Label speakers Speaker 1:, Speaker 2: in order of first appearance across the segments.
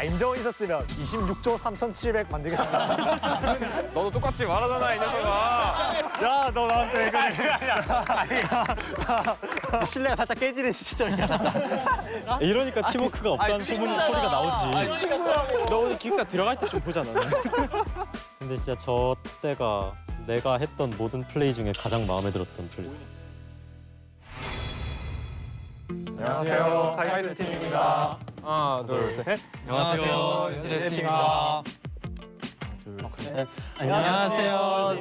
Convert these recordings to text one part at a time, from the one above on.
Speaker 1: 타임존 있었으면 26조 3,700 만들겠습니다.
Speaker 2: 너도 똑같이 말하잖아, 이 녀석아.
Speaker 3: 야, 너 나한테 이거
Speaker 4: 신뢰가 살짝 깨지는 시점이야.
Speaker 3: 이러니까 팀워크가 없다는 소리가 나오지.
Speaker 2: 너 오늘 기숙사 들어갈 때 좀 보자, 너는.
Speaker 3: 근데 진짜 저 때가 내가 했던 모든 플레이 중에 가장 마음에 들었던 플레이.
Speaker 1: 안녕하세요. 카이스트 팀입니다.
Speaker 2: 하나, 둘, 셋.
Speaker 3: 안녕하세요.
Speaker 2: 팀입니다.
Speaker 3: 안녕하세요.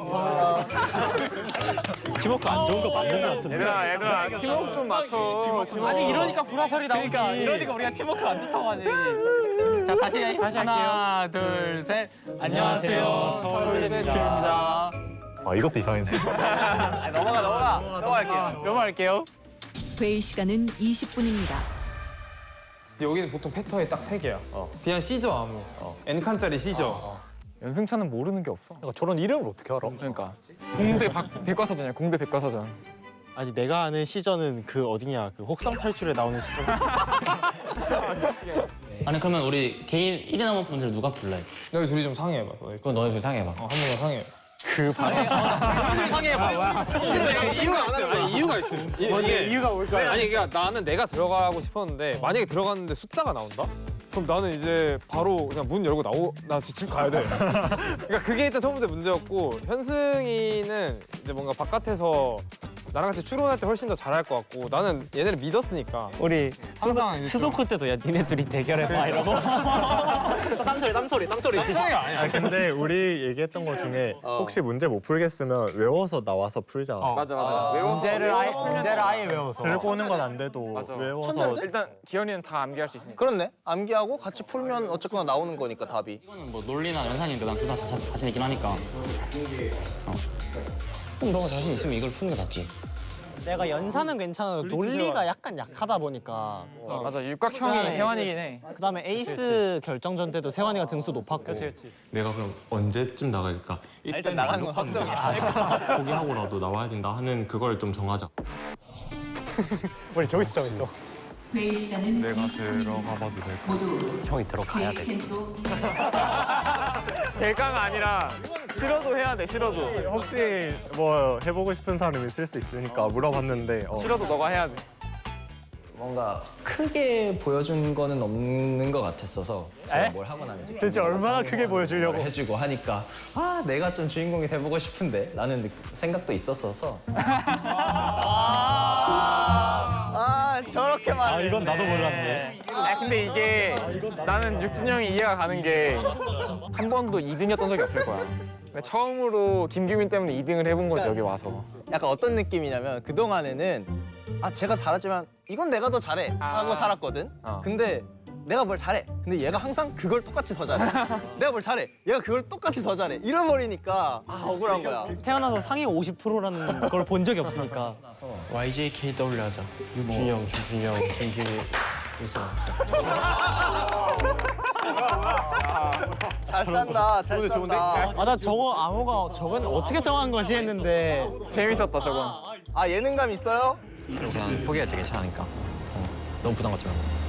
Speaker 3: 팀워크 안 좋은 거 맞는 거 같은데.
Speaker 2: 얘들아, 팀워크 좀 맞춰.
Speaker 1: 아니 이러니까 불화설이 나오지. 그러니까 이러니까 우리가 팀워크 안 좋다고 하지. 자 다시 할게요. 하나, 둘, 셋. 안녕하세요. 서울대팀입니다.
Speaker 3: 아, 이것도 이상했네.
Speaker 1: 넘어갈게요.
Speaker 5: 회의 시간은 20분입니다.
Speaker 2: 여기는 보통 패턴이 딱 3개야. 그냥 C죠, 아무. N칸짜리 C죠. 연승차는 모르는 게 없어.
Speaker 1: 그러니까 저런 이름을 어떻게 알아?
Speaker 2: 그러니까. 공대 백과사전이야, 공대 백과사전.
Speaker 6: 아니 내가 아는 시전은 그 어디냐 그 혹성 탈출에 나오는 시전.
Speaker 7: 아니 그러면 우리 개인 1인 한번 문제를 누가 풀래?
Speaker 2: 너희 둘이 좀 상의해봐.
Speaker 7: 그건 너네 둘 상해봐.
Speaker 2: 한 번만 상의해.
Speaker 1: 이유가 뭘까요?
Speaker 2: 아니 그러니까 나는 내가 들어가고 싶었는데 만약에 들어갔는데 숫자가 나온다? 그럼 나는 이제 바로 그냥 문 열고 나 집 가야 돼. 그러니까 그게 일단 첫 번째 문제였고 현승이는 이제 뭔가 바깥에서 나랑 같이 출근할 때 훨씬 더 잘할 것 같고 나는 얘네를 믿었으니까
Speaker 3: 우리
Speaker 2: 항상 이제 좀-
Speaker 3: 스도크 때도 야 니네 둘이 대결해봐 이러고.
Speaker 1: 땀소리.
Speaker 2: 짱이가 아니야.
Speaker 6: 근데 우리 얘기했던 것 중에 혹시 문제 못 풀겠으면 외워서 나와서 풀자.
Speaker 2: 맞아. 외워서
Speaker 1: 문제를 아예 외워서.
Speaker 6: 들고 오는 건 안 돼도 외워서.
Speaker 2: 일단 기현이는 다 암기할 수 있으니까.
Speaker 4: 그렇네. 암기하고 같이 풀면 어쨌거나 나오는 거니까 답이.
Speaker 7: 이거는 뭐 논리나 연산인데 난 둘 다 자신 있긴 하니까. 그럼 너가 자신 있으면 이걸 푸는 게 낫지.
Speaker 6: 내가 연산은 괜찮아도 논리가 약간 약하다 보니까.
Speaker 2: 맞아, 육각형이 세환이긴 해.
Speaker 6: 그다음에 에이스 결정전 때도 세환이가 등수 높았고.
Speaker 8: 내가 그럼 언제쯤 나갈까? 일단 나가는 건 확정이야. 포기하고라도 나와야 된다 하는 그걸 좀 정하자.
Speaker 1: 우리 저기서 정했어.
Speaker 5: 회의 시간은
Speaker 8: 내가
Speaker 5: 20분입니다.
Speaker 8: 들어가 봐도 될까?
Speaker 5: 모두
Speaker 3: 형이 들어가야 돼.
Speaker 5: 베이스캠프로
Speaker 2: 될까가 아니라 싫어도 해야 돼, 싫어도.
Speaker 6: 혹시 뭐 해보고 싶은 사람 있을 수 있으니까 물어봤는데.
Speaker 2: 싫어도 너가 해야 돼.
Speaker 9: 뭔가 크게 보여준 거는 없는 것 같았어서 제가 뭘 하고 나면 이제
Speaker 1: 대체 얼마나 크게 보여주려고.
Speaker 9: 해주고 하니까 아 내가 좀 주인공이 돼보고 싶은데 라는 생각도 있었어서
Speaker 4: 아 저렇게 말해.
Speaker 3: 아, 이건 나도 몰랐네.
Speaker 2: 근데 이게 나는 육진이 형이 이해가 가는 게 한 번도 2등이었던 적이 없을 거야. 근데 처음으로 김규민 때문에 2등을 해본 거지, 여기 와서.
Speaker 4: 약간 어떤 느낌이냐면 그 동안에는 아 제가 잘하지만 이건 내가 더 잘해 하고 살았거든. 근데 내가 뭘 잘해. 근데 얘가 항상 그걸 똑같이 더 잘해. 내가 뭘 잘해. 얘가 그걸 똑같이 더 잘해. 이래버리니까 아 억울한 거야.
Speaker 6: 태어나서 상위 50%라는 걸 본 적이 없으니까.
Speaker 8: YJKW 하자. 유준영, 주준영, 김기미, 우승.
Speaker 4: 잘 짠다. 잘 짠다.
Speaker 6: 아 나 저거 암호가 저건 어떻게 정한 거지 했는데.
Speaker 2: 재밌었다, 저건.
Speaker 4: 아 예능감 있어요?
Speaker 7: 그냥 포기할 때 괜찮으니까. 너무 부담 갖지 말고.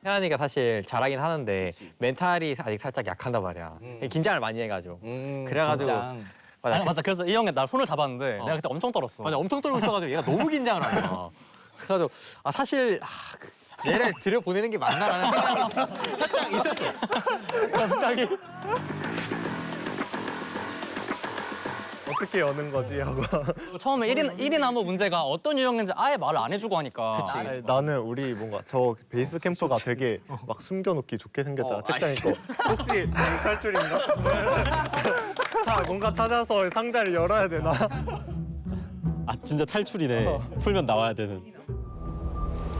Speaker 10: 태환이가 사실 잘하긴 하는데 멘탈이 아직 살짝 약한단 말이야. 긴장을 많이 해가지고. 그래가지고
Speaker 7: 아니 맞아. 그래서 이 형이 날 손을 잡았는데 내가 그때 엄청 떨었어.
Speaker 10: 맞아, 엄청 떨고 있어가지고 얘가 너무 긴장을 하는 거야. 그래가지고 사실 얘를 들여보내는 게 맞나라는 생각이 살짝 있었어.
Speaker 1: 갑자기.
Speaker 6: 어떻게 여는 거지 하고.
Speaker 7: 처음에 1인 안무 문제가 어떤 유형인지 아예 말을 안 해주고 하니까.
Speaker 6: 아니, 나는 우리 뭔가 저 베이스 캠프가 되게 막 숨겨놓기 좋게 생겼잖아. 책장 있고. 혹시 탈출인가? 자, 뭔가 찾아서 상자를 열어야 되나?
Speaker 3: 아, 진짜 탈출이네. 풀면 나와야 되는.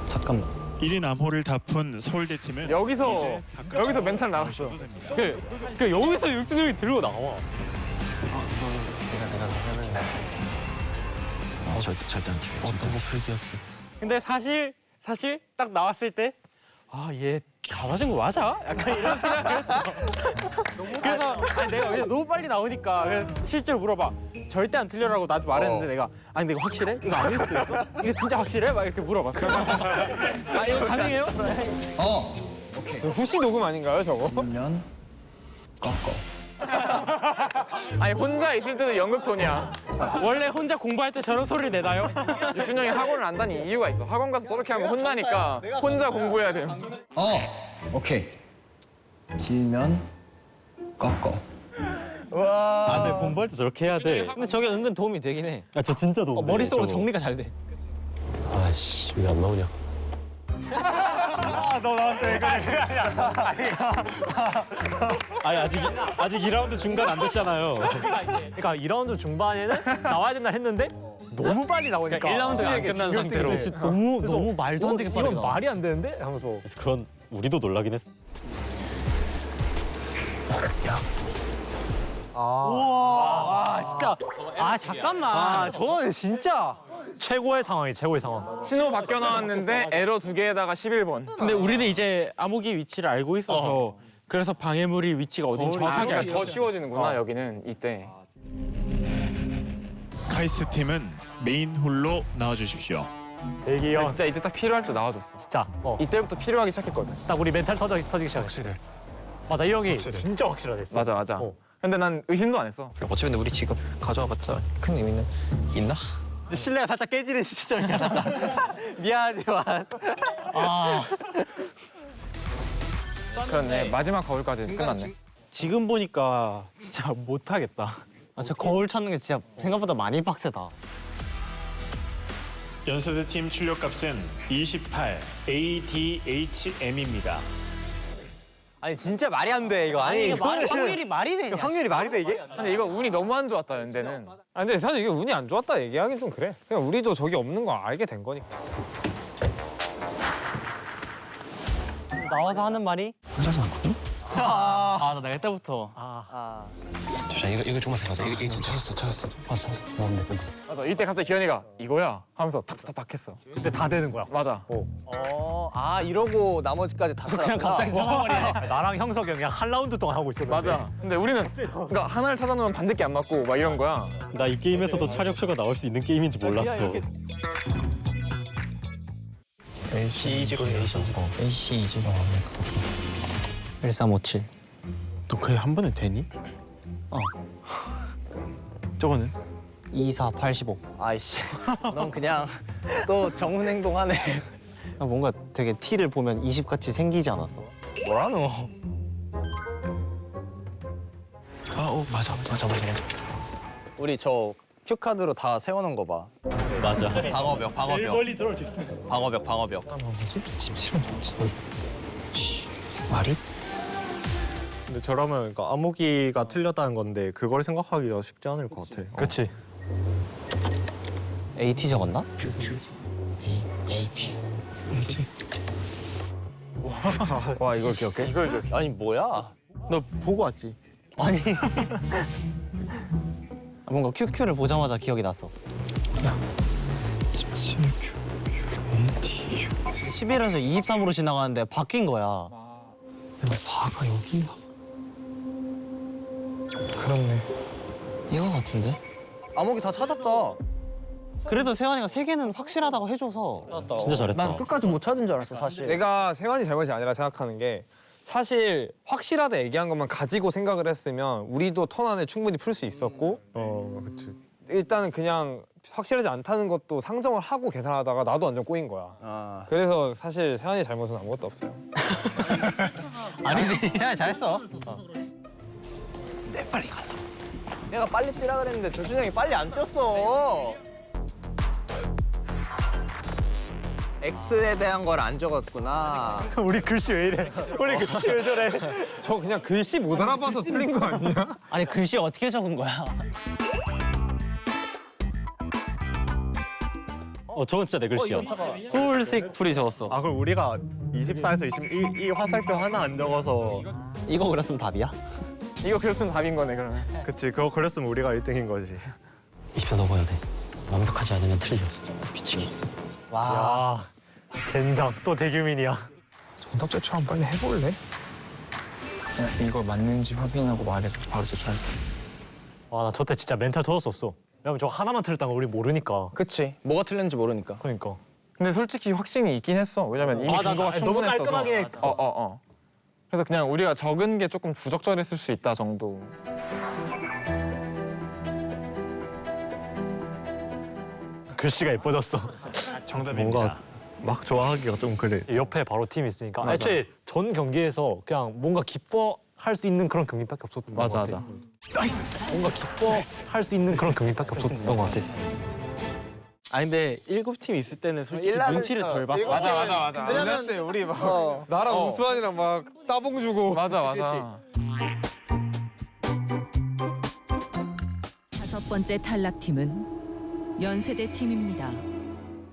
Speaker 7: 잠깐만.
Speaker 11: 1인 암호를 다 푼 서울대 팀은
Speaker 2: 여기서 멘탈
Speaker 11: 아,
Speaker 2: 나갔어.
Speaker 1: 그 여기서 육진 형이 들고 나와.
Speaker 8: 절대 안 튀겨.
Speaker 3: 어떤 거 풀기였어?
Speaker 1: 근데 사실 딱 나왔을 때 아, 얘 가봐준 거 맞아? 약간 이런 생각을 했어. 그래서 아니, 내가 왜냐면 너무 빨리 나오니까 그래서 실제로 물어봐. 절대 안 틀려라고 나한테 말했는데 내가 아니 근데 이거 확실해? 이거 아닐 수도 있어? 이거 진짜 확실해? 막 이렇게 물어봤어. 아 이거 가능해요?
Speaker 2: 저 후시 녹음 아닌가요 저거?
Speaker 9: 면 꺾어.
Speaker 1: 아니 혼자 있을 때도 연극 톤이야. 원래 혼자 공부할 때 저런 소리 내나요?
Speaker 2: 유준형이 학원을 안 다니 이유가 있어. 학원 가서 저렇게 하면 혼나니까 혼자 공부해야 돼.
Speaker 9: 오케이. 길면 꺾어.
Speaker 3: 아, 근데 공부할 때 저렇게 해야 돼.
Speaker 7: 근데 저게 은근 도움이 되긴 해.
Speaker 3: 아, 저 진짜 도움.
Speaker 7: 머릿속으로 정리가 잘 돼.
Speaker 3: 아씨, 왜 안 나오냐?
Speaker 6: 너 나한테 이거
Speaker 3: 아니 아직 2라운드 중간 안 됐잖아요.
Speaker 7: 그러니까 2라운드 중반에는 나와야 된다 했는데 너무 빨리 나오니까
Speaker 1: 그러니까 1라운드가 안 끝난 상태로.
Speaker 7: 너무 말도 안 되게 빨리
Speaker 2: 이건 말이 안 되는데? 하면서
Speaker 3: 그건 우리도 놀라긴 했어.
Speaker 7: 진짜 아 잠깐만
Speaker 10: 저거는 진짜
Speaker 7: 최고의 상황이 최고의 상황.
Speaker 2: 신호 바뀌어 나왔는데 에러 2개에다가 11번.
Speaker 1: 근데 우리는 이제 암흑이 위치를 알고 있어서 그래서 방해물이 위치가 어딘지 정확하게 알고
Speaker 2: 더
Speaker 1: 있어.
Speaker 2: 쉬워지는구나 여기는 이때.
Speaker 11: 카이스트 팀은 메인 홀로 나와주십시오.
Speaker 7: 대기 형
Speaker 2: 진짜 이때 딱 필요할 때 나와줬어.
Speaker 7: 진짜
Speaker 2: 이때부터 필요하기 시작했거든.
Speaker 7: 딱 우리 멘탈 터지기 시작했어.
Speaker 11: 확실해.
Speaker 7: 맞아 이 형이 진짜 확실하댔어.
Speaker 2: 맞아. 근데 난 의심도 안 했어.
Speaker 9: 어차피 근데 우리 지금 가져와봤자 큰 의미는 있나?
Speaker 10: 신뢰가 살짝 깨지는 시점이야. 미안하지만.
Speaker 2: 그렇네. 마지막 거울까지 끝났네.
Speaker 1: 지금 보니까 진짜 못하겠다.
Speaker 7: 저 거울 찾는 게 진짜 생각보다 많이 빡세다.
Speaker 11: 연세대 팀 출력값은 28 ADHM입니다.
Speaker 10: 아니 진짜 말이 안 돼 이거. 아니 이거는
Speaker 7: 확률이 말이 되냐?
Speaker 10: 확률이 말이 돼 이게?
Speaker 2: 근데 이거 운이 너무 안 좋았다 연대는. 아 근데 사실 이게 운이 안 좋았다 얘기하긴 좀 그래. 그냥 우리도 저기 없는 거 알게 된 거니까.
Speaker 7: 나와서 하는 말이
Speaker 9: 혼자서 왔거든?
Speaker 7: 나 내가 때부터
Speaker 9: 잠시만 이거 좀만 생각해. 이거 찾았어. 봤어.
Speaker 2: 맞아. 이때 갑자기 기현이가 이거야 하면서 탁탁탁 했어.
Speaker 7: 그때 다 되는 거야.
Speaker 2: 맞아.
Speaker 4: 이러고 나머지까지 다
Speaker 7: 그냥 갑자기 찾아버리네. 나랑 형석이 형이 한 라운드 동안 하고 있었는데.
Speaker 2: 맞아. 근데 우리는 그러니까 하나를 찾아놓으면 반대게 안 맞고 막 이런 거야.
Speaker 3: 나 이 게임에서도 차력쇼가 나올 수 있는 게임인지 몰랐어.
Speaker 9: AC2로 AC2지.
Speaker 7: 1357.
Speaker 1: 너 그게 한 번에 되니? 저거는?
Speaker 7: 2485.
Speaker 4: 아이씨. 넌 그냥 또 정훈 행동하네.
Speaker 7: 뭔가 되게 T를 보면 20같이 생기지 않았어?
Speaker 2: 뭐라 너?
Speaker 9: 맞아.
Speaker 4: 우리 저 큐카드로 다 세워놓은 거 봐.
Speaker 3: 맞아.
Speaker 4: 방어벽.
Speaker 11: 제일 멀리 떨어질 수 있어.
Speaker 4: 방어벽.
Speaker 9: 뭐지? 17은 뭐지? 말이?
Speaker 6: 근데 저러면 그러니까 암흑이가 틀렸다는 건데 그걸 생각하기가 쉽지 않을 것 같아.
Speaker 7: 그렇지. AT 적었나?
Speaker 9: AT.
Speaker 2: 와 이걸 기억해? 이걸 기억해.
Speaker 4: 아니 뭐야?
Speaker 1: 너 보고 왔지?
Speaker 7: 아니. 뭔가 QQ를 보자마자 기억이 났어.
Speaker 9: 17Q AT
Speaker 7: 11에서 23으로 지나가는데 바뀐 거야.
Speaker 9: 4가 여기? 그렇네. 이거 같은데?
Speaker 4: 암흑이 다 찾았자.
Speaker 7: 그래도 세환이가 3개는 확실하다고 해줘서
Speaker 3: 진짜 잘했다.
Speaker 4: 난 끝까지 못 찾은 줄 알았어 사실.
Speaker 2: 내가 세환이 잘못이 아니라 생각하는 게 사실 확실하다 얘기한 것만 가지고 생각을 했으면 우리도 턴 안에 충분히 풀 수 있었고
Speaker 6: 그렇지.
Speaker 2: 일단은 그냥 확실하지 않다는 것도 상정을 하고 계산하다가 나도 완전 꼬인 거야. 그래서 사실 세환이 잘못은 아무것도 없어요.
Speaker 7: 아니지.
Speaker 10: 세환이 잘했어.
Speaker 4: 내가 빨리 뛰라 그랬는데 조준형이 빨리 안 뛰었어. X에 대한 걸 안 적었구나.
Speaker 7: 우리 글씨 왜 이래? 우리 글씨 왜 저래?
Speaker 2: 저 그냥 글씨 못 알아봐서 틀린 거 아니야?
Speaker 7: 아니 글씨 어떻게 적은 거야?
Speaker 3: 저건 진짜 내 글씨야.
Speaker 7: 풀색 풀이 적었어.
Speaker 6: 그럼 우리가 24에서 21 이 화살표 하나 안 적어서
Speaker 7: 이거 그렸으면 답이야?
Speaker 2: 이거 그렸으면 답인 거네 그러면.
Speaker 6: 그치 그거 그렸으면 우리가 1등인 거지.
Speaker 9: 24 넘어야 돼. 완벽하지 않으면 틀려. 미치기.
Speaker 7: 와. 젠장 또 대규민이야.
Speaker 9: 정답제처럼 빨리 해볼래? 이거 맞는지 확인하고 말해줘. 바로 제출할게.
Speaker 7: 와 나 저 때 진짜 멘탈 터졌었어. 왜냐면 저 하나만 틀렸다는 걸 우리 모르니까.
Speaker 4: 그치. 뭐가 틀렸는지 모르니까.
Speaker 7: 그러니까.
Speaker 2: 근데 솔직히 확신이 있긴 했어. 왜냐면 이미
Speaker 7: 맞아,
Speaker 2: 근거가
Speaker 7: 너무
Speaker 2: 충분했어서.
Speaker 7: 깔끔하게 했어.
Speaker 2: 그래서 그냥 우리가 적은 게 조금 부적절했을 수 있다 정도.
Speaker 3: 글씨가 예뻐졌어.
Speaker 6: 뭔가 막 좋아하기가 좀 그래.
Speaker 3: 옆에 바로 팀이 있으니까.
Speaker 2: 맞아.
Speaker 3: 애초에 전 경기에서 그냥 뭔가 기뻐할 수 있는 그런 경기밖에 없었던 것
Speaker 2: 맞아
Speaker 3: 같아.
Speaker 2: 맞아.
Speaker 3: 뭔가 기뻐할 수 있는 그런 경기밖에 없었던 것 같아.
Speaker 1: 아 근데 7팀 있을 때는 솔직히 눈치를 덜 봤어.
Speaker 2: 맞아.
Speaker 4: 왜냐면
Speaker 2: 때 우리 막
Speaker 4: 나랑
Speaker 2: 나랑 우수환이랑 막 따봉 주고. 맞아.
Speaker 5: 5번째 탈락팀은 연세대 팀입니다.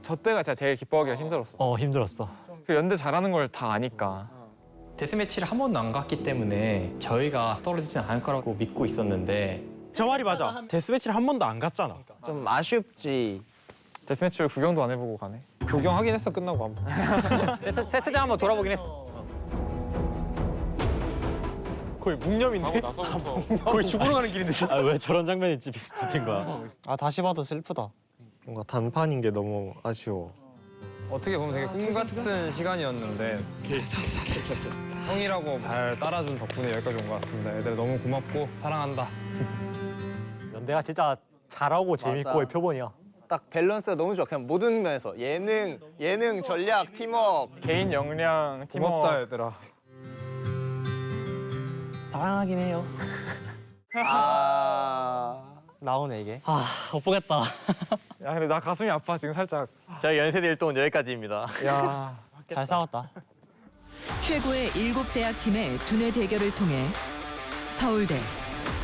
Speaker 2: 저 때가 진짜 제일 기뻐하기가 힘들었어.
Speaker 3: 힘들었어.
Speaker 2: 그 연대 잘하는 걸 다 아니까.
Speaker 9: 데스매치를 한 번도 안 갔기 때문에 저희가 떨어지진 않을 거라고 믿고 있었는데
Speaker 1: 저 말이 맞아. 데스매치를 한 번도 안 갔잖아.
Speaker 4: 좀 아쉽지.
Speaker 2: 데스매치를 구경도 안 해보고 가네. 구경하긴 했어 끝나고 한번.
Speaker 10: 세트장 한번 돌아보긴 했어.
Speaker 1: 거의 묵념인데? 거의 죽으러 가는 길인데.
Speaker 3: 아, 왜 저런 장면이 잡힌 거야?
Speaker 6: 아 다시 봐도 슬프다. 뭔가 단판인 게 너무 아쉬워.
Speaker 2: 어떻게 보면 되게 꿈 같은 시간이었는데 형이라고 잘 따라준 덕분에 여기까지 온 것 같습니다. 애들 너무 고맙고 사랑한다.
Speaker 3: 연대가 진짜 잘하고 재밌고의 표본이야.
Speaker 4: 딱 밸런스가 너무 좋아. 그냥 모든 면에서 예능, 전략, 팀워크.
Speaker 2: 개인 역량, 팀워크. 고맙다 얘들아.
Speaker 1: 사랑하긴 해요. 나오네 이게.
Speaker 7: 못 보겠다.
Speaker 2: 야 근데 나 가슴이 아파 지금 살짝.
Speaker 10: 저희 연세대 일동은 여기까지입니다.
Speaker 2: 야.
Speaker 1: 잘 싸웠다.
Speaker 5: 최고의 7대학팀의 두뇌 대결을 통해 서울대,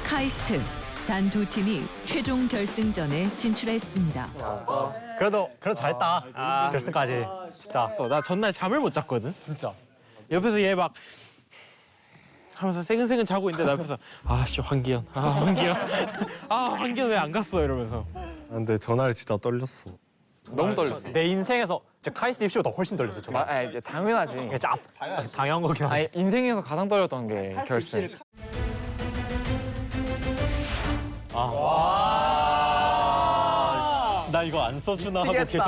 Speaker 5: 카이스트 단 두 팀이 최종 결승전에 진출했습니다.
Speaker 3: 그래도 잘했다. 결승까지. 진짜.
Speaker 1: 나 전날 잠을 못 잤거든.
Speaker 3: 진짜.
Speaker 1: 옆에서 얘 막 하면서 새근새근 자고 있는데 나 옆에서 아씨 황기현, 황기현 왜 안 갔어 이러면서.
Speaker 6: 근데 전날 진짜 떨렸어.
Speaker 2: 너무 떨렸어.
Speaker 3: 내 인생에서 카이스트 입시가 더 훨씬 떨렸어. 저거.
Speaker 2: 당연하지.
Speaker 3: 진짜 당연한 거긴 한데.
Speaker 2: 아니 인생에서 가장 떨렸던 게 결승.
Speaker 3: 나 이거 안 써주나 하고 계속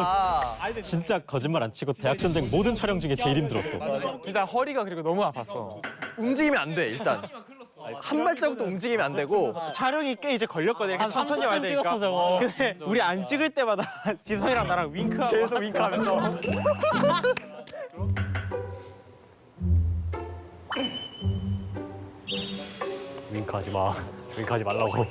Speaker 3: 진짜 거짓말 안 치고 대학 전쟁 모든 촬영 중에 제일 힘들었어.
Speaker 2: 일단 허리가 그리고 너무 아팠어.
Speaker 4: 움직이면 안 돼, 일단. 한 발자국도 움직이면 안 되고.
Speaker 1: 촬영이 꽤 이제 걸렸거든. 이렇게 천천히 와야 되니까.
Speaker 7: 찍었어, 저거.
Speaker 1: 근데 우리 안 찍을 때마다 지선이랑 나랑 윙크하고 계속 윙크하면서.
Speaker 3: 윙크하지 마. 윙크하지 말라고.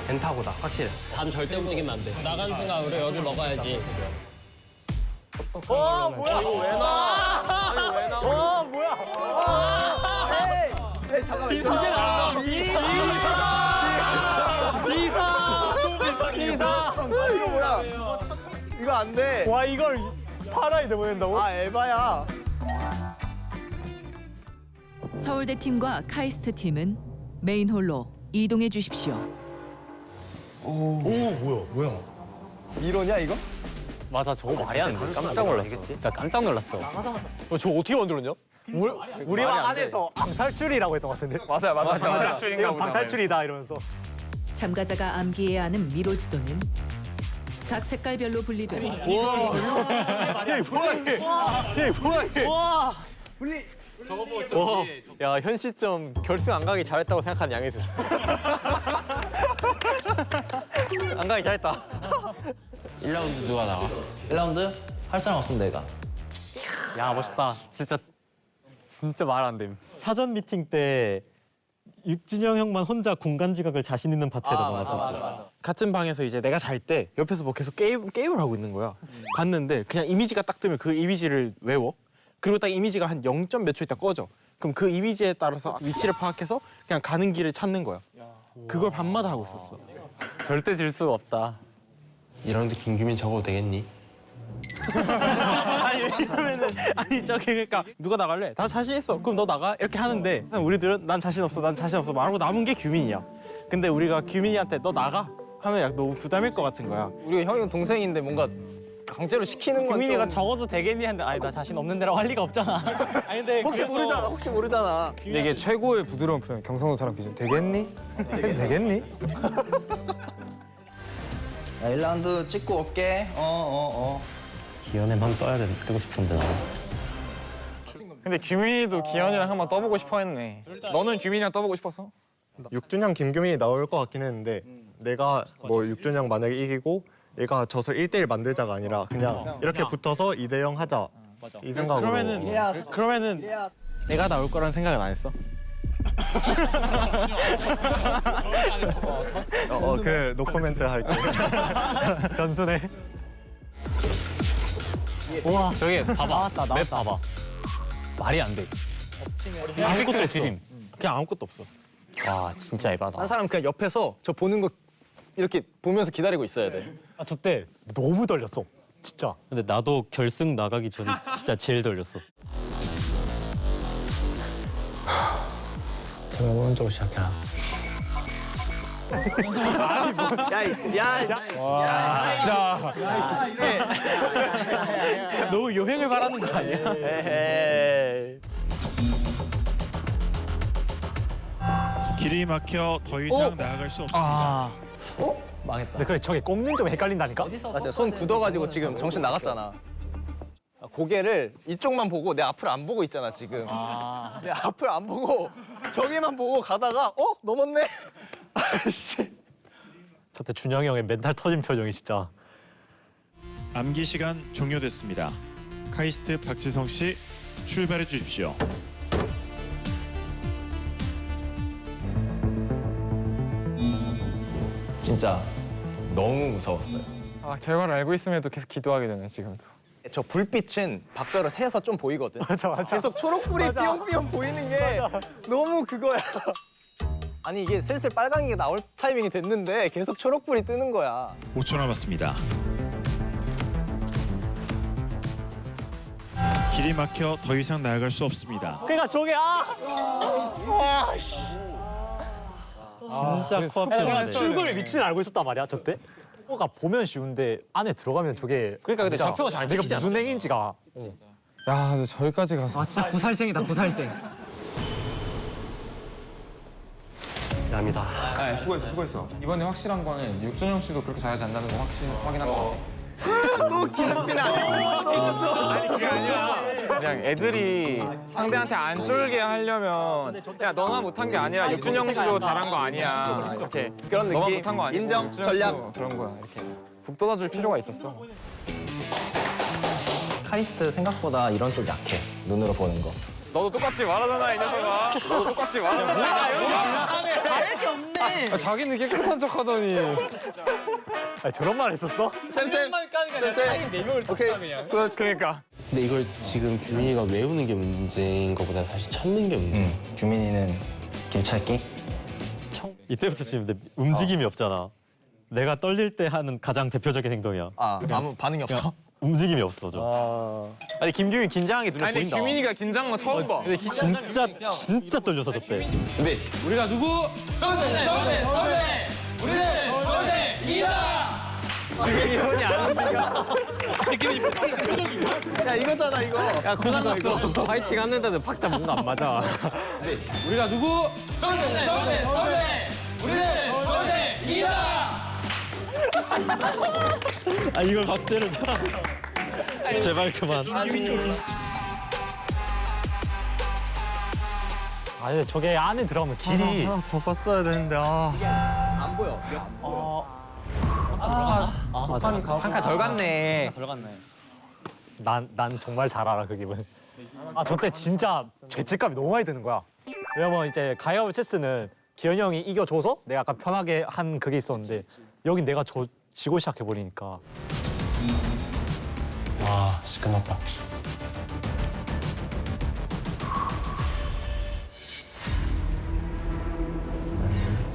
Speaker 7: 벤타고다 확실해. 단 절대 움직이면 안 돼. 나간 생각으로 여기 먹어야지.
Speaker 4: 이거 뭐야? 이거 안 돼.
Speaker 3: 와 이걸 파라에 내보낸다고?
Speaker 4: 아, 에바야.
Speaker 5: 서울대 팀과 카이스트 팀은 메인홀로 이동해 주십시오.
Speaker 4: 이러냐, 이거?
Speaker 10: 맞아 저거 말이 안 돼. 깜짝 놀랐어. 진짜 깜짝 놀랐어.
Speaker 3: 저 어떻게 만들었냐? 우리 반 안에서 방탈출이라고 했던 것 같은데.
Speaker 2: 맞아요. 방탈출인가
Speaker 3: 이건 방탈출이다 이러면서.
Speaker 5: 참가자가 암기해야 하는 미로지도는 각 색깔별로 분리돼
Speaker 10: 야 현 시점 결승 안 가기 잘했다고 생각하는 양혜승. 안 가기 잘했다.
Speaker 9: 1라운드 누가 나와? 1라운드 할 사람 없으면 내가.
Speaker 10: 야 멋있다. 진짜 말 안 됨.
Speaker 3: 사전 미팅 때 육진영 형만 혼자 공간 지각을 자신 있는 파트에 나왔었어.
Speaker 1: 같은 방에서 이제 내가 잘 때 옆에서 뭐 계속 게임을 하고 있는 거야. 봤는데 그냥 이미지가 딱 뜨면 그 이미지를 외워. 그리고 딱 이미지가 한 0. 몇 초 있다 꺼져. 그럼 그 이미지에 따라서 위치를 파악해서 그냥 가는 길을 찾는 거야. 그걸 밤마다 하고 있었어.
Speaker 10: 절대 질 수가 없다.
Speaker 9: 1라운드 김규민 적어도 되겠니?
Speaker 1: 아니 왜냐면은 저기 그러니까 누가 나갈래? 나 자신 있어. 그럼 너 나가 이렇게 하는데 우리들은 난 자신 없어 말하고 남은 게 규민이야. 근데 우리가 규민이한테 너 나가 하면 약 너무 부담일 것 같은 거야.
Speaker 4: 우리가 형이랑 동생인데 뭔가 강제로 시키는 건
Speaker 7: 규민이가
Speaker 4: 좀...
Speaker 7: 적어도 되겠니 했는데 아니 나 자신 없는 데라고 할 리가 없잖아. 아니 근데
Speaker 4: 혹시 모르잖아. 혹시 모르잖아.
Speaker 2: 근데 이게 최고의 부드러운 표현. 경상도 사람 기준. 되겠니? 해도 되겠니?
Speaker 9: 야, 1라운드 찍고 올게.
Speaker 3: 기현은 한번 뜨고 싶은데 나는.
Speaker 10: 근데 규민이도 기현이랑 한번 떠보고 싶어 했네. 너는 규민이랑 떠보고 싶었어?
Speaker 6: 육준형 김규민이 나올 것 같긴 했는데 내가 뭐 육준형 만약에 이기고 얘가 져서 1대1 만들자가 아니라 그냥 이렇게 붙어서 2대0 하자 이 생각으로.
Speaker 1: 그러면은 내가 나올 거란 생각은 안 했어.
Speaker 6: 그 노코멘트 할게.
Speaker 3: 단순해.
Speaker 7: 우와 저기 봐봐 맵 봐봐. 말이 안 돼. 아무것도 없어. 그냥 아무것도 없어. 와 진짜 에바다.
Speaker 4: 한 사람 그냥 옆에서 저 보는 거 이렇게 보면서 기다리고 있어야 돼.
Speaker 3: 아 저 때 너무 떨렸어. 진짜. 근데 나도 결승 나가기 전에 진짜 제일 떨렸어.
Speaker 9: 제가 오른쪽으로 시작해라.
Speaker 1: 너무 요행을 바라는 거 아니야?
Speaker 11: 길이 막혀 더 이상 나아갈 수 없습니다.
Speaker 4: 망했다.
Speaker 3: 근데 그래 저게 꼽는 좀 헷갈린다니까.
Speaker 4: 나 진짜 손 굳어가지고 지금 정신 나갔잖아. 고개를 이쪽만 보고 내 앞을 안 보고 있잖아 지금. 내 앞을 안 보고 저기만 보고 가다가 넘었네. 아씨.
Speaker 3: 저때 준영이 형의 멘탈 터진 표정이 진짜.
Speaker 11: 암기 시간 종료됐습니다. 카이스트 박지성 씨 출발해 주십시오.
Speaker 9: 진짜 너무 무서웠어요.
Speaker 2: 아 결과를 알고 있음에도 계속 기도하게 되네 지금도.
Speaker 4: 저 불빛은 밖으로 새서 좀 보이거든.
Speaker 3: 맞아.
Speaker 4: 계속 초록불이 삐용삐용 보이는 게 너무 그거야. 아니 이게 슬슬 빨강이가 나올 타이밍이 됐는데 계속 초록불이 뜨는 거야.
Speaker 11: 5초 남았습니다. 길이 막혀 더 이상 나아갈 수 없습니다.
Speaker 3: 그러니까 저게 진짜 코앞에 출구를 위치는 알고 있었단 말이야 저 때. 가 보면 쉬운데 안에 들어가면 저게
Speaker 10: 그러니까 근데 좌표가 잘
Speaker 3: 내가
Speaker 10: 찍히지
Speaker 3: 무슨 행인지가.
Speaker 2: 야 근데 저기까지 가서.
Speaker 7: 진짜 구살생이다 구살생.
Speaker 3: 감사합니다.
Speaker 2: 아 수고했어. 이번에 확실한 거는 육준영 씨도 그렇게 잘하지 않는다는 거 확인한 것 같아.
Speaker 4: 또 기름비나.
Speaker 2: 아니 그게 아니라 그냥 애들이 상대한테 안 쫄게 하려면 야 너만 못한 게 아니라 육준영 씨도 잘한 거 아니야 이렇게
Speaker 4: 그런
Speaker 2: 너만
Speaker 4: 느낌.
Speaker 2: 못한 거 아니야
Speaker 4: 인정, 전략.
Speaker 2: 그런 거야 이렇게 북 돋아줄 필요가 있었어.
Speaker 9: 카이스트 생각보다 이런 쪽 약해. 눈으로 보는 거.
Speaker 2: 너도 똑같이 말하잖아 이 녀석아. 너도 똑같이 말하잖아.
Speaker 7: 다를 게 없네.
Speaker 2: 자기는 깨끗한 척하더니.
Speaker 3: 저런 말 했었어?
Speaker 4: 쌤. 오케이.
Speaker 2: 그러니까.
Speaker 8: 근데 이걸 지금 규민이가 외우는 게 문제인 것보다 사실 찾는 게 문제야.
Speaker 9: 규민이는 김찾기?
Speaker 3: 이때부터 지금 근데 움직임이 없잖아. 내가 떨릴 때 하는 가장 대표적인 행동이야.
Speaker 4: 아무 반응이 없어?
Speaker 3: 움직임이 없어 저.
Speaker 10: 아니 김규민 긴장한 게 눈에
Speaker 2: 아니
Speaker 10: 보인다.
Speaker 2: 규민이가 긴장한 거 처음 봐.
Speaker 3: 근데 진짜 떨려서 저 때.
Speaker 4: 준비.
Speaker 1: 우리가 누구?
Speaker 7: 규민이 손이 안 움직여.
Speaker 4: 야 이거잖아 이거.
Speaker 7: 야 고장 났어. 파이팅 하는데도 박자 뭔가 안 맞아.
Speaker 1: 우리가 누구?
Speaker 3: 아 이걸 박제를. 제발 그만. 아니 저게 안에 들어가면 길이.
Speaker 6: 하나 더 봤어야 되는데
Speaker 4: 안 보여.
Speaker 3: 맞아.
Speaker 10: 한 칸 덜 갔네.
Speaker 3: 난 정말 잘 알아 그 기분. 저 때 진짜 죄책감이 너무 많이 드는 거야. 왜냐면 이제 가위바위보 체스는 기현이 형이 이겨줘서 내가 약간 편하게 한 그게 있었는데 여긴 내가 지고 시작해버리니까.
Speaker 8: 아 시끄럽다.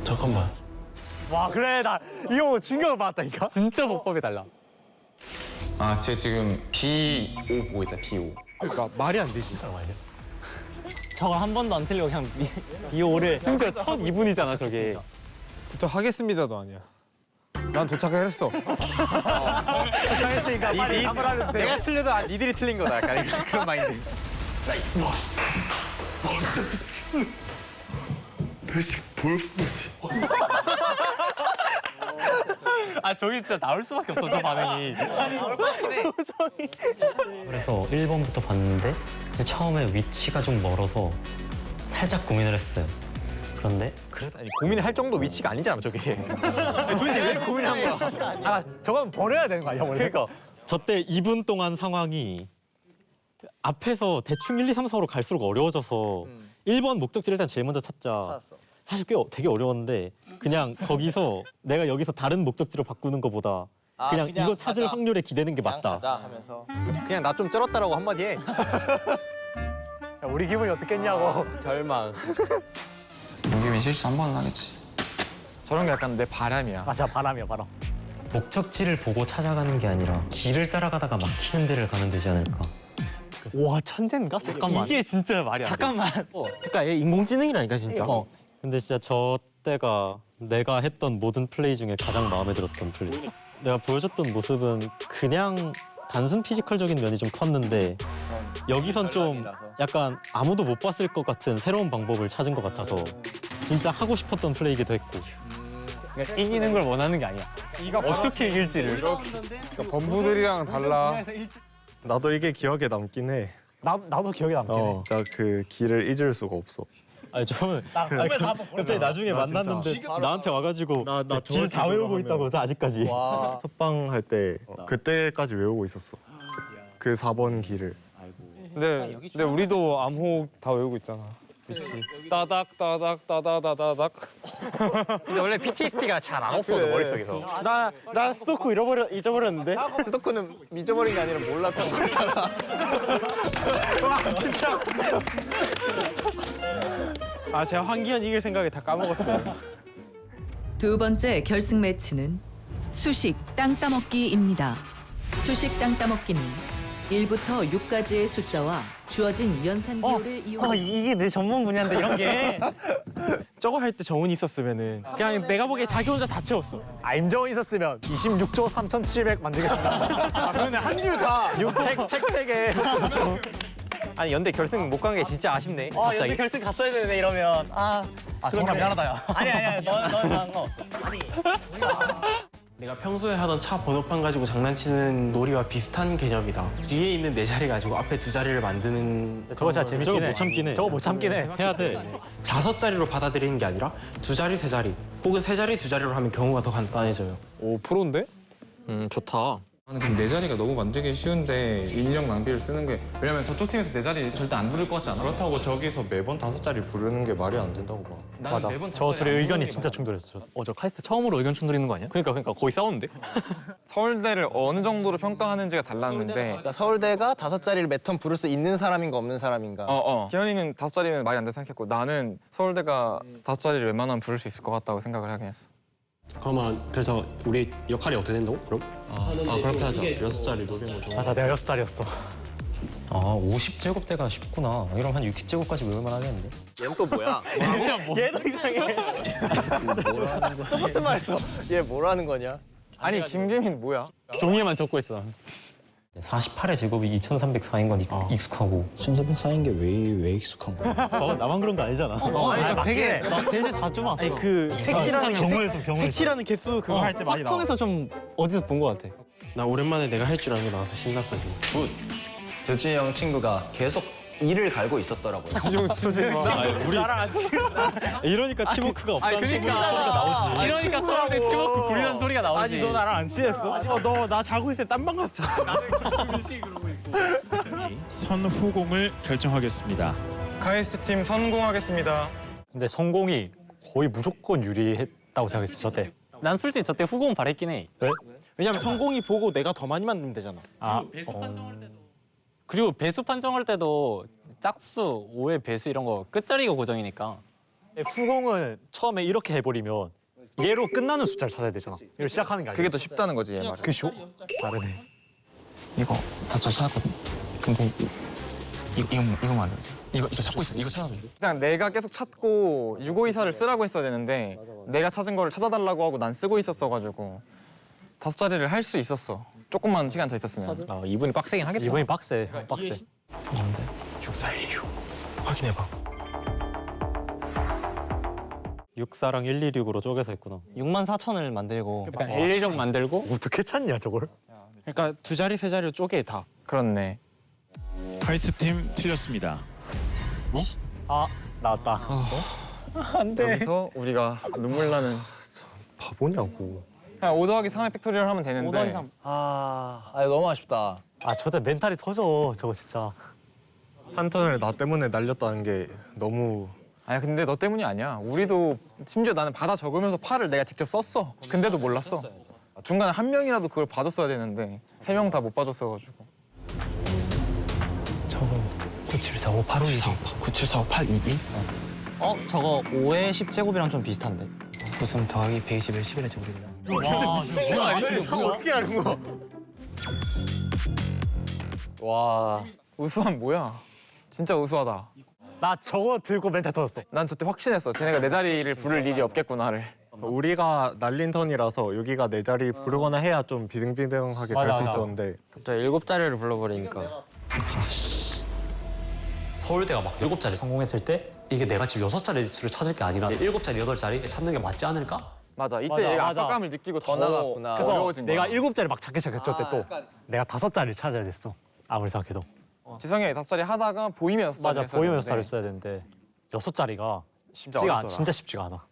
Speaker 8: 잠깐만.
Speaker 3: 와 그래 나 이거 충격을 받았다니까.
Speaker 1: 진짜 보법이 달라.
Speaker 8: 아, 쟤 지금 B5 보고 있다, B5.
Speaker 1: 그러니까 말이 안 되지.
Speaker 7: 저걸 한 번도 안 틀리고 그냥 비오를.
Speaker 1: 심지어 첫 2분이잖아 저게.
Speaker 2: 저 하겠습니다도 아니야. 난 도착을 했어.
Speaker 3: 도착했으니까 빨리 답을 알려주세요.
Speaker 10: 내가 틀려도 니들이 틀린 거다. 약간 그런 마인드.
Speaker 7: 아 저기 진짜 나올 수밖에 없어 저 반응이.
Speaker 12: 그래서 1번부터 봤는데 처음에 위치가 좀 멀어서 살짝 고민을 했어요. 그런데
Speaker 10: 그래도 아니, 고민을 할 정도 위치가 아니잖아 저게. 도대체 왜 고민한 거야?
Speaker 3: 아 저건 버려야 되는 거 아니야 원래?
Speaker 10: 그러니까
Speaker 12: 저때 2분 동안 상황이 앞에서 대충 1, 2, 3, 4로 갈수록 어려워져서 1번 목적지를 일단 제일 먼저 찾자. 사실 되게 어려웠는데 그냥 거기서 내가 여기서 다른 목적지로 바꾸는 것보다 그냥 이거 찾을 확률에 기대는 게 맞다.
Speaker 4: 가자 하면서.
Speaker 10: 그냥 나 좀 쩔었다라고 한마디 해.
Speaker 3: 야, 우리 기분이 어떻겠냐고.
Speaker 10: 절망.
Speaker 13: 용기면 실수 한 번은 하겠지.
Speaker 10: 저런 게 약간 내 바람이야.
Speaker 3: 맞아 바람이야 바람.
Speaker 12: 목적지를 보고 찾아가는 게 아니라 길을 따라가다가 막히는 데를 가면 되지 않을까.
Speaker 3: 와 천재인가? 잠깐만.
Speaker 7: 이게 진짜 말이 안 돼.
Speaker 3: 잠깐만.
Speaker 1: 그러니까 얘 인공지능이라니까 진짜.
Speaker 12: 근데 진짜 저 때가 내가 했던 모든 플레이 중에 가장 마음에 들었던 플레이. 내가 보여줬던 모습은 그냥 단순 피지컬적인 면이 좀 컸는데 여기선 좀 약간 아무도 못 봤을 것 같은 새로운 방법을 찾은 것 같아서 진짜 하고 싶었던 플레이기도 했고.
Speaker 7: 그러니까 이기는 걸 원하는 게 아니야. 어떻게 이길지를.
Speaker 2: 그러니까 범부들이랑 달라.
Speaker 6: 나도 이게 기억에 남긴 해.
Speaker 3: 나도 기억에 남긴 해.
Speaker 6: 나 그 길을 잊을 수가 없어.
Speaker 12: 아니 저는 갑자기 나중에 만났는데 나한테 와가지고 길 다 외우고 있다고 아직까지.
Speaker 6: 첫방 할 때 그때까지 외우고 있었어. 그 4번 길을.
Speaker 2: 근데 우리도 암호 다 외우고 있잖아. 그렇지. 따닥 따닥 따다다다닥.
Speaker 10: 근데 원래 PTSD가 잘 안 없어도 머릿속에서.
Speaker 1: 나 스토커 잊어버렸는데.
Speaker 4: 스토커는 잊어버린 게 아니라 몰랐던 거잖아.
Speaker 1: 와 진짜. 아 제가 황기현 이길 생각에 다 까먹었어요.
Speaker 5: 두 번째 결승 매치는 수식 땅 따먹기입니다. 수식 땅 따먹기는 1부터 6까지의 숫자와 주어진 연산 기호를 이용해
Speaker 1: 이게 내 전문 분야인데 이런 게. 저거 할 때 정훈이 있었으면은 그냥 내가 보기에 자기 혼자 다 채웠어.
Speaker 3: 임정은 있었으면 26조 3,700 만들겠습니다.
Speaker 2: 아 그러네 한 줄 다.
Speaker 3: 택팩에.
Speaker 10: 아니 연대 결승 못 간 게 진짜 아쉽네. 갑자기.
Speaker 7: 결승 갔어야 되네 이러면.
Speaker 3: 정말 미안하다 야.
Speaker 7: 아니야 넌 상관없어.
Speaker 1: 내가 평소에 하던 차 번호판 가지고 장난치는 놀이와 비슷한 개념이다. 뒤에 있는 네 자리 가지고 앞에 두 자리를 만드는.
Speaker 3: 저거 진짜 재밌긴 해.
Speaker 12: 저거 못 참긴 해.
Speaker 3: 저거 못 참긴 해.
Speaker 12: 해야 돼.
Speaker 1: 5자리로 받아들이는 게 아니라 2자리, 3자리 혹은 3자리, 2자리로 하면 경우가 더 간단해져요.
Speaker 2: 오 프로인데?
Speaker 10: 좋다.
Speaker 13: 나는 근데 내 자리가 너무 만들기 쉬운데 인력 낭비를 쓰는 게 왜냐면 저쪽 팀에서 내 자리 절대 안 부를 것 같지 않아?
Speaker 6: 그렇다고 저기서 매번 5자리 부르는 게 말이 안 된다고 봐.
Speaker 3: 맞아. 저 둘의 의견이 진짜 충돌했어.
Speaker 7: 저 카이스트 처음으로 의견 충돌 있는 거 아니야?
Speaker 10: 그러니까 거의 싸웠는데.
Speaker 14: 서울대를 어느 정도로 평가하는지가 달랐는데
Speaker 4: 그러니까 서울대가 5자리를 매 턴 부를 수 있는 사람인가 없는 사람인가.
Speaker 14: 기현이는 5자리는 말이 안 된다 생각했고 나는 서울대가 5자리를 웬만하면 부를 수 있을 것 같다고 생각을 하긴 했어.
Speaker 12: 그러면 그래서 우리 역할이 어떻게 된다고? 그럼?
Speaker 6: 그렇게 하자. 6자리 노리는 거 좋아.
Speaker 3: 맞아 내가 6자리였어.
Speaker 12: 50제곱대가 쉽구나. 이러면 한 60제곱까지 외울만 하겠는데?
Speaker 4: 얘는 또 뭐야?
Speaker 1: 얘도 이상해.
Speaker 4: 똑같은 말했어. 얘 뭐라는 거냐?
Speaker 14: 아니 김규민 뭐야?
Speaker 7: 종이에만 적고 있어.
Speaker 12: 48의 제곱이 2,304인 건 익숙하고.
Speaker 13: 1,400 쌓인 게 왜 익숙한 거야?
Speaker 12: 나만 그런 거 아니잖아.
Speaker 3: 되게
Speaker 7: 나 되게 자주 봤어.
Speaker 1: 아니 그
Speaker 3: 경우에서
Speaker 1: 색칠하는 개수 그거 할 때 많이 나와.
Speaker 7: 통에서 좀 어디서 본 거 같아.
Speaker 1: 나 오랜만에 내가 할 줄 아는 게 나와서 신났어 지금.
Speaker 9: 재준이 형 친구가 계속 이를 갈고 있었더라고요.
Speaker 3: 우리 나랑 안
Speaker 12: 이러니까 팀워크가 없다는
Speaker 10: 그러니까.
Speaker 12: 소리가 나오지.
Speaker 7: 이러니까 서울대 팀워크 굴리는 소리가 나오지.
Speaker 1: 아니 너 나랑 안 친했어? 너 나 자고 있을 때 딴방 가서 자.
Speaker 11: 선후공을 결정하겠습니다.
Speaker 14: 카이스트 팀 성공하겠습니다.
Speaker 3: 근데 성공이 거의 무조건 유리했다고 생각했어 저 때.
Speaker 7: 난 솔직히 저때 후공 바랬긴 해.
Speaker 1: 왜냐면 성공이 보고 내가 더 많이 만들면 되잖아.
Speaker 7: 그리고 배수 판정할 때도 짝수, 5의 배수 이런 거 끝자리가 고정이니까.
Speaker 3: 후공을 처음에 이렇게 해버리면 얘로 끝나는 숫자를 찾아야 되잖아. 이걸 시작하는 게 아니야.
Speaker 14: 그게 더 쉽다는 거지 얘 말은.
Speaker 3: 그 쇼? 다르네.
Speaker 13: 이거 다 잘 찾았거든. 근데 이거 말이야.
Speaker 8: 이거 찾고 있어. 이거 찾아줘.
Speaker 14: 그냥 내가 계속 찾고 유고이사를 쓰라고 했어야 되는데 내가 찾은 거를 찾아달라고 하고 난 쓰고 있었어가지고 5자리를 할 수 있었어. 조금만 시간 더 있었으면.
Speaker 10: 이분이 빡세긴 하겠다.
Speaker 3: 이번이 빡세. 빡세.
Speaker 8: 6416 확인해봐.
Speaker 12: 64랑 126으로 쪼개서 했구나.
Speaker 7: 64,000을 만들고
Speaker 1: 그러니까 116 만들고
Speaker 3: 어떻게 찾냐 저걸?
Speaker 1: 그러니까 2자리 3자리로 쪼개 다.
Speaker 14: 그렇네.
Speaker 11: 카이스트 팀 틀렸습니다.
Speaker 3: 아 나왔다.
Speaker 14: 여기서 우리가 눈물 나는
Speaker 6: 바보냐고.
Speaker 14: 그냥 5 더하기 3의 팩토리얼 하면 되는데
Speaker 3: 5 더하기 3.
Speaker 4: 아 너무 아쉽다.
Speaker 3: 아 저때 멘탈이 터져 저거 진짜.
Speaker 6: 한 턴을 나 때문에 날렸다는 게 너무.
Speaker 14: 아니 근데 너 때문이 아니야. 우리도 심지어 나는 받아 적으면서 8을 내가 직접 썼어. 근데도 몰랐어. 중간에 한 명이라도 그걸 봐줬어야 되는데 3명 다 못 봐줬어가지고.
Speaker 8: 저거 9745 822 9745 822
Speaker 7: 저거 5의 10제곱이랑 좀 비슷한데
Speaker 8: 93 더하기 121 11의 제곱이구나.
Speaker 14: 어떻게 아는 거야?
Speaker 10: 와.
Speaker 14: 우수함 뭐야? 진짜 우수하다.
Speaker 3: 나 저거 들고 멘탈 터졌어.
Speaker 14: 난 저때 확신했어. 쟤네가 내 자리를 부를 일이 없겠구나를.
Speaker 6: 우리가 날린 턴이라서 여기가 내 자리 부르거나 해야 좀 비등비등하게 갈 수 있었는데
Speaker 2: 갑자기 7자리를 불러버리니까.
Speaker 7: 서울대가 막 7자리 성공했을 때 이게 내가 지금 6자리 수를 찾을 게 아니라 7자리, 8자리 찾는 게 맞지 않을까?
Speaker 14: 맞아. 이때
Speaker 3: 맞아,
Speaker 14: 얘가
Speaker 3: 맞아.
Speaker 14: 압박감을 느끼고 더
Speaker 4: 나갔구나.
Speaker 3: 그래서
Speaker 14: 어려워진 거야.
Speaker 3: 내가 7자리 막 찾기 시작했을 때 또 내가 5자리를 찾아야 됐어. 아무리 생각해도.
Speaker 14: 지성이 형이 5자리 하다가 보이면 6자리
Speaker 3: 맞아 보이면 6자리 써야 되는데 6자리가
Speaker 14: 어렵더라.
Speaker 3: 진짜 쉽지가 않아.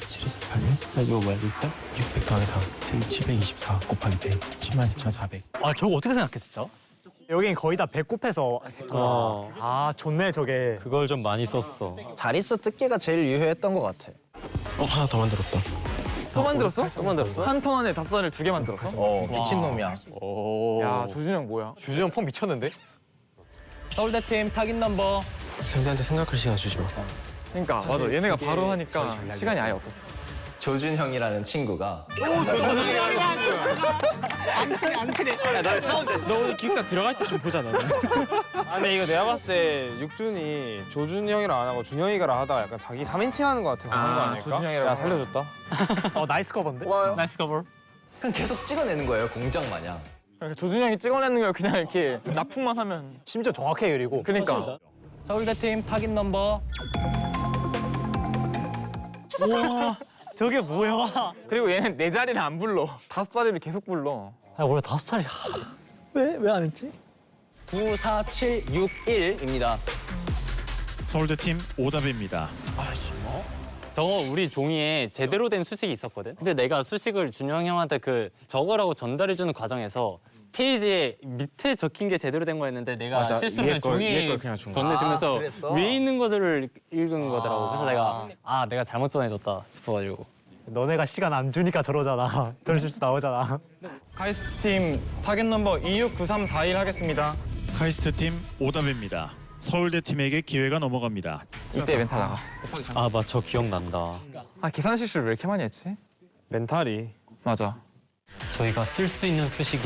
Speaker 8: 7286 이거 뭐야? 600 더하기 4 724 곱하기 100 104,400
Speaker 3: 아 저거 어떻게 생각했어 진짜? 여긴 거의 다 배꼽해서 했구나. 아 좋네 저게.
Speaker 12: 그걸 좀 많이 썼어.
Speaker 4: 자릿수 뜯기가 제일 유효했던 것 같아.
Speaker 8: 하나 더 만들었다.
Speaker 14: 또 만들었어?
Speaker 4: 또 만들었어?
Speaker 14: 한 턴 안에 5자리를 2개 만들었어?
Speaker 4: 미친놈이야.
Speaker 14: 야 조준이 형 뭐야?
Speaker 10: 조준이 형 폼 미쳤는데?
Speaker 4: 서울대팀 타깃 넘버.
Speaker 8: 상대한테 생각할 시간 주지 마.
Speaker 14: 그러니까 맞아. 얘네가 바로 하니까 시간이 아예 없었어.
Speaker 9: 조준 형이라는 친구가
Speaker 1: 너 오늘 기숙사 들어갈 때 좀 보자 너는.
Speaker 2: 아 근데 이거 내가 봤을 때 육준이 조준이 형이랑 안 하고 준영이가 하다가 약간 자기 3인칭 하는 거 같아서 한 거 아닐까?
Speaker 14: 조준이 형이라고
Speaker 2: 야 살려줬다.
Speaker 3: 나이스 커버인데?
Speaker 1: 나이스 커버.
Speaker 9: 그냥 계속 찍어내는 거예요, 공장 마냥.
Speaker 14: 그러니까 조준이 형이 찍어내는 거 그냥 이렇게 납품만 하면
Speaker 3: 심지어 정확해 그리고.
Speaker 14: 그러니까
Speaker 4: 서울대팀 타깃 넘버.
Speaker 3: 우와 저게 뭐야?
Speaker 14: 그리고 얘는 내 자리를 안 불러. 5자리를 계속 불러.
Speaker 3: 아 원래 5자리 왜 안 했지?
Speaker 4: 94761입니다.
Speaker 11: 서울대 팀 오답입니다.
Speaker 1: 저거 우리 종이에 제대로 된 수식이 있었거든. 근데 내가 수식을 준영 형한테 그 적으라고 전달해주는 과정에서 페이지에 밑에 적힌 게 제대로 된 거였는데 내가
Speaker 14: 맞아.
Speaker 1: 실수로
Speaker 14: 위에 걸,
Speaker 1: 종이에
Speaker 14: 위에 걸 그냥 준 거야.
Speaker 1: 건네주면서
Speaker 4: 그랬어?
Speaker 1: 위에 있는 것들을 읽은 거더라고. 그래서 내가 잘못 전해줬다 싶어가지고.
Speaker 3: 너네가 시간 안 주니까 저러잖아. 그런 실수 나오잖아.
Speaker 14: 카이스트 팀 타겟 넘버 269341 하겠습니다.
Speaker 11: 카이스트 팀 오답입니다. 서울대 팀에게 기회가 넘어갑니다.
Speaker 14: 이때 멘탈 나갔어.
Speaker 12: 아 맞 저 기억난다.
Speaker 14: 아 계산 실수를 왜 이렇게 많이 했지?
Speaker 2: 멘탈이.
Speaker 14: 맞아.
Speaker 7: 저희가 쓸 수 있는 수식이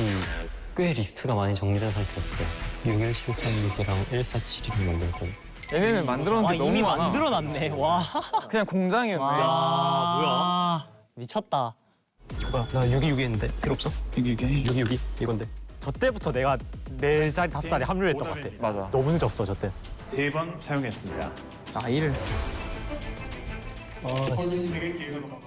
Speaker 7: 꽤 리스트가 많이 정리된 상태였어요. 61736이랑 1471을 만들고.
Speaker 14: 얘네는 만들었는데 너무
Speaker 7: 이미
Speaker 14: 많아.
Speaker 7: 만들어놨네. 와.
Speaker 14: 그냥 공장이었네.
Speaker 7: 뭐야? 미쳤다.
Speaker 8: 뭐야? 나 626 했는데 필요 없어? 622 이건데.
Speaker 3: 저 때부터 내가 내 자리 5자리 합류했던 것 같아.
Speaker 14: 맞아.
Speaker 3: 너무 늦었어 저 때.
Speaker 11: 3번 사용했습니다.
Speaker 8: 아 1을.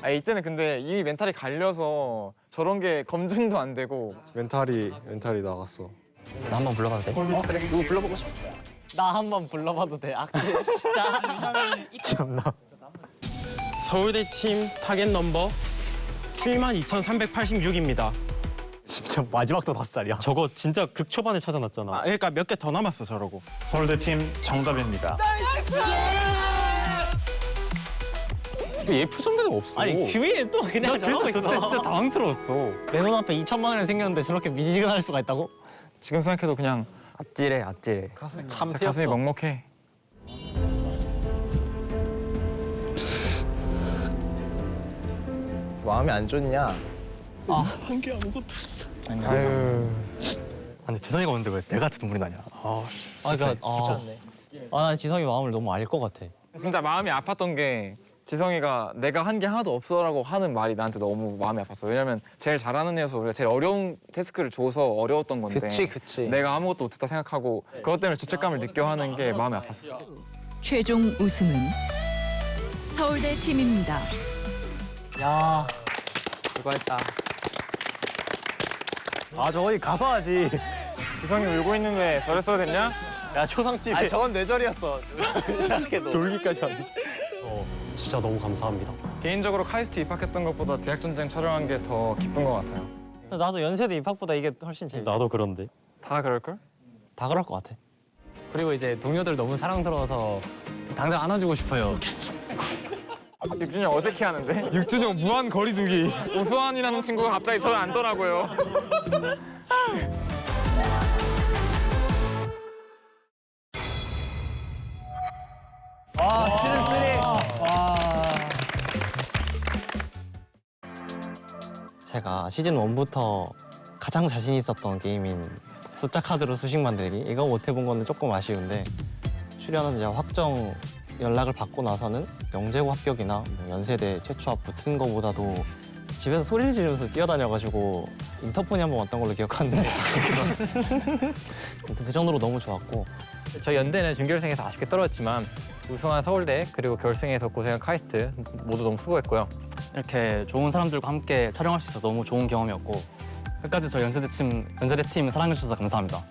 Speaker 14: 아 이때는 근데 이미 멘탈이 갈려서 저런 게 검증도 안 되고
Speaker 6: 멘탈이 나갔어.
Speaker 8: 나 한번 불러봐도 돼?
Speaker 4: 누구 불러보고 싶어?
Speaker 7: 나 한번 불러봐도 돼. 진짜.
Speaker 3: 참나.
Speaker 1: 서울대 팀 타겟 넘버 72,386입니다.
Speaker 3: 진짜 마지막도 5자리야.
Speaker 12: 저거 진짜 극 초반에 찾아놨잖아.
Speaker 1: 그러니까 몇 개 더 남았어 저러고.
Speaker 11: 서울대 팀 정답입니다.
Speaker 1: 얘 표정도 없어.
Speaker 7: 아니 규민이 또 그냥 저러고 있어.
Speaker 1: 저때 진짜 당황스러웠어.
Speaker 7: 내 눈앞에 2천만 원이 생겼는데 저렇게 미지근할 수가 있다고?
Speaker 14: 지금 생각해도 그냥
Speaker 2: 아찔해 아찔해.
Speaker 14: 참 가슴이 먹먹해.
Speaker 4: 마음이 안 좋냐?
Speaker 3: 근데 재성이가 오는데 왜 내가 눈물이 나냐?
Speaker 7: 그러니까
Speaker 10: 난 지성이 마음을 너무 알 것 같아.
Speaker 14: 진짜 마음이 아팠던 게 지성이가 내가 한 게 하나도 없어라고 하는 말이 나한테 너무 마음이 아팠어. 왜냐면 제일 잘하는 애여서 우리가 제일 어려운 태스크를 줘서 어려웠던 건데
Speaker 4: 그치.
Speaker 14: 내가 아무것도 못했다 생각하고 그것 때문에 죄책감을 느껴 하는 게 마음이 아팠어.
Speaker 5: 최종 우승은 서울대 팀입니다.
Speaker 3: 야,
Speaker 2: 수고했다.
Speaker 3: 저기 가서 하지.
Speaker 14: 지성이 울고 있는데 저랬어야 됐냐?
Speaker 10: 야 초상집.
Speaker 4: 아니 저건 뇌절이었어. 이상하게도.
Speaker 10: 돌기까지 하네.
Speaker 3: 진짜 너무 감사합니다.
Speaker 14: 개인적으로 카이스트 입학했던 것보다 대학 전쟁 촬영한 게 더 기쁜 것 같아요.
Speaker 10: 나도 연세대 입학보다 이게 훨씬 재밌어.
Speaker 12: 나도 그런데.
Speaker 14: 다 그럴걸?
Speaker 10: 다 그럴 것 같아.
Speaker 7: 그리고 이제 동료들 너무 사랑스러워서 당장 안아주고 싶어요.
Speaker 14: 육준이 형 어색해하는데? 육준이 형 무한 거리두기. 오수환이라는 친구가 갑자기 저를 안더라고요.
Speaker 4: 시즌 3.
Speaker 9: 제가 시즌 1부터 가장 자신 있었던 게임인 숫자 카드로 수식 만들기 이거 못 해본 거는 조금 아쉬운데 출연은 이제 확정 연락을 받고 나서는 영재고 합격이나 뭐 연세대 최초 합 붙은 거보다도 집에서 소리를 지르면서 뛰어다녀가지고 인터폰이 한 번 왔던 걸로 기억하는데 아무튼 그 정도로 너무 좋았고
Speaker 10: 저희 연대는 준결승에서 아쉽게 떨어졌지만 우승한 서울대 그리고 결승에서 고생한 카이스트 모두 너무 수고했고요.
Speaker 7: 이렇게 좋은 사람들과 함께 촬영할 수 있어서 너무 좋은 경험이었고 끝까지 저희 연세대 팀 사랑해주셔서 감사합니다.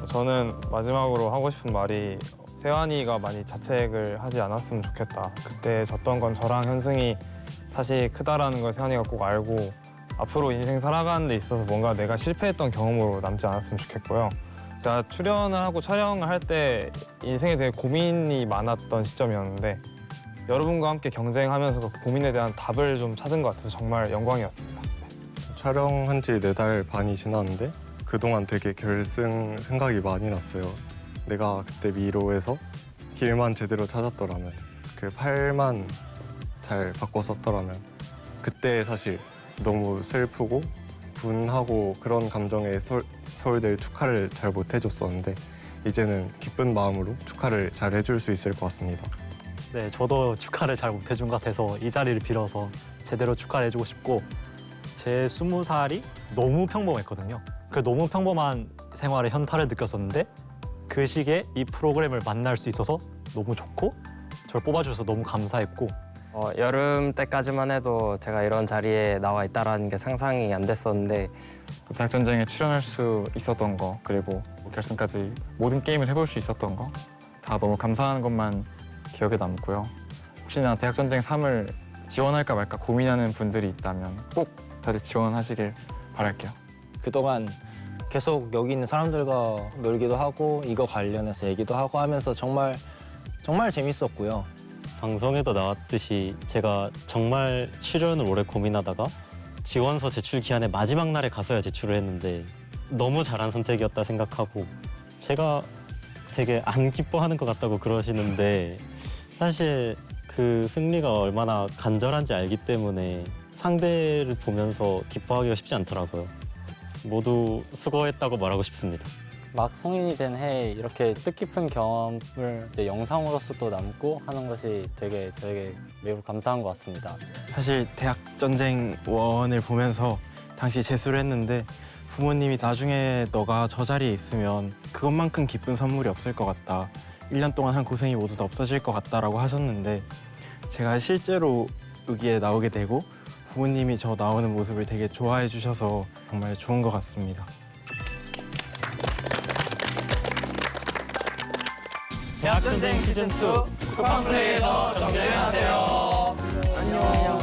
Speaker 2: 저는 마지막으로 하고 싶은 말이 세환이가 많이 자책을 하지 않았으면 좋겠다. 그때 졌던 건 저랑 현승이 탓이 크다라는 걸 세환이가 꼭 알고 앞으로 인생 살아가는 데 있어서 뭔가 내가 실패했던 경험으로 남지 않았으면 좋겠고요. 제가 출연을 하고 촬영을 할 때 인생에 되게 고민이 많았던 시점이었는데 여러분과 함께 경쟁하면서 그 고민에 대한 답을 좀 찾은 것 같아서 정말 영광이었습니다.
Speaker 8: 촬영한 지 4달 반이 지났는데 그동안 되게 결승 생각이 많이 났어요. 내가 그때 미로에서 길만 제대로 찾았더라면 그 팔만 잘 바꿔 썼더라면 그때 사실 너무 슬프고 분하고 그런 감정에 서울대 축하를 잘 못 해줬었는데 이제는 기쁜 마음으로 축하를 잘 해줄 수 있을 것 같습니다.
Speaker 3: 네, 저도 축하를 잘 못 해준 것 같아서 이 자리를 빌어서 제대로 축하를 해주고 싶고 제 20살이 너무 평범했거든요. 그 너무 평범한 생활의 현타를 느꼈었는데 그 시기에 이 프로그램을 만날 수 있어서 너무 좋고 저를 뽑아주셔서 너무 감사했고
Speaker 15: 여름 때까지만 해도 제가 이런 자리에 나와 있다라는 게 상상이 안 됐었는데
Speaker 14: 대학 전쟁에 출연할 수 있었던 거 그리고 결승까지 모든 게임을 해볼 수 있었던 거 다 너무 감사한 것만 기억에 남고요. 혹시나 대학 전쟁 3을 지원할까 말까 고민하는 분들이 있다면 꼭 다들 지원하시길 바랄게요.
Speaker 4: 그동안 계속 여기 있는 사람들과 놀기도 하고 이거 관련해서 얘기도 하고 하면서 정말 재밌었고요.
Speaker 12: 방송에도 나왔듯이 제가 정말 출연을 오래 고민하다가 지원서 제출 기한의 마지막 날에 가서야 제출을 했는데 너무 잘한 선택이었다 생각하고 제가 되게 안 기뻐하는 것 같다고 그러시는데 사실 그 승리가 얼마나 간절한지 알기 때문에 상대를 보면서 기뻐하기가 쉽지 않더라고요. 모두 수고했다고 말하고 싶습니다.
Speaker 7: 막 성인이 된 해에 이렇게 뜻깊은 경험을 이제 영상으로서도 남고 하는 것이 되게 저에게 매우 감사한 것 같습니다.
Speaker 16: 사실 대학 전쟁 1을 보면서 당시 재수를 했는데 부모님이 나중에 너가 저 자리에 있으면 그것만큼 기쁜 선물이 없을 것 같다. 1년 동안 한 고생이 모두 다 없어질 것 같다라고 하셨는데 제가 실제로 여기에 나오게 되고 부모님이 저 나오는 모습을 되게 좋아해 주셔서 정말 좋은 것 같습니다.
Speaker 10: 대학전쟁 시즌2 쿠팡플레이에서 정주행하세요. 안녕.